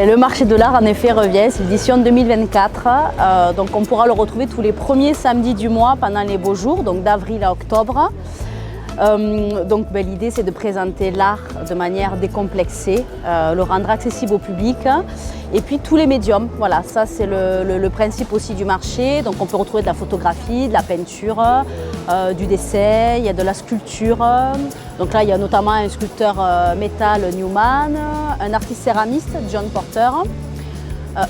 Et le marché de l'art en effet revient, c'est l'édition 2024. Donc on pourra le retrouver tous les premiers samedis du mois pendant les beaux jours, donc d'avril à octobre. L'idée c'est de présenter l'art de manière décomplexée, le rendre accessible au public et puis tous les médiums. Voilà, ça c'est le principe aussi du marché. Donc on peut retrouver de la photographie, de la peinture, du dessin, il y a de la sculpture. Donc là il y a notamment un sculpteur métal Newman, un artiste céramiste John Porter.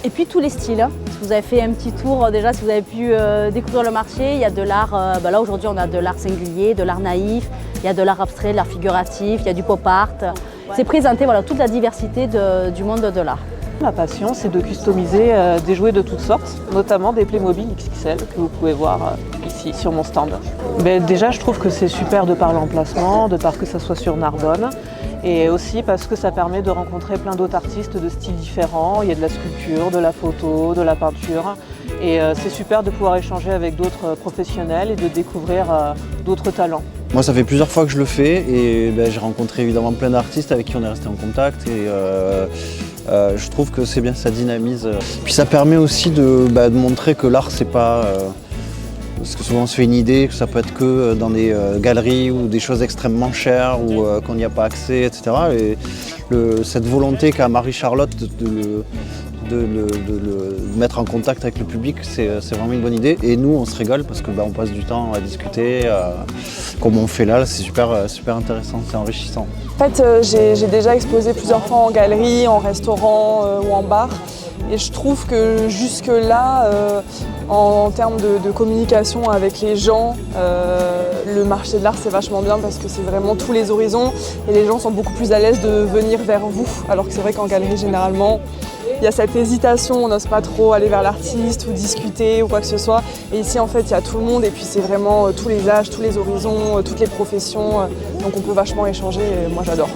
Et puis tous les styles. Si vous avez fait un petit tour déjà, si vous avez pu découvrir le marché, il y a de l'art, là aujourd'hui on a de l'art singulier, de l'art naïf, il y a de l'art abstrait, de l'art figuratif, il y a du pop art. C'est présenté toute la diversité du monde de l'art. Ma passion, c'est de customiser des jouets de toutes sortes, notamment des Playmobil XXL que vous pouvez voir ici sur mon stand. Déjà, je trouve que c'est super de par l'emplacement, de par que ça soit sur Narbonne, et aussi parce que ça permet de rencontrer plein d'autres artistes de styles différents. Il y a de la sculpture, de la photo, de la peinture, et c'est super de pouvoir échanger avec d'autres professionnels et de découvrir d'autres talents. Moi, ça fait plusieurs fois que je le fais et j'ai rencontré évidemment plein d'artistes avec qui on est resté en contact et je trouve que c'est bien, ça dynamise. Puis ça permet aussi de montrer que l'art, c'est pas... parce que souvent on se fait une idée que ça peut être que dans des galeries ou des choses extrêmement chères ou qu'on n'y a pas accès, etc. Et cette volonté qu'a Marie-Charlotte de le mettre en contact avec le public, c'est vraiment une bonne idée. Et nous, on se régale parce que on passe du temps à discuter, comme on fait là, c'est super intéressant, c'est enrichissant. En fait, j'ai déjà exposé plusieurs fois en galerie, en restaurant ou en bar. Et je trouve que jusque-là, en termes de communication avec les gens, le marché de l'art c'est vachement bien parce que c'est vraiment tous les horizons et les gens sont beaucoup plus à l'aise de venir vers vous. Alors que c'est vrai qu'en galerie, généralement, il y a cette hésitation, on n'ose pas trop aller vers l'artiste ou discuter ou quoi que ce soit. Et ici, en fait, il y a tout le monde et puis c'est vraiment tous les âges, tous les horizons, toutes les professions. Donc on peut vachement échanger et moi j'adore.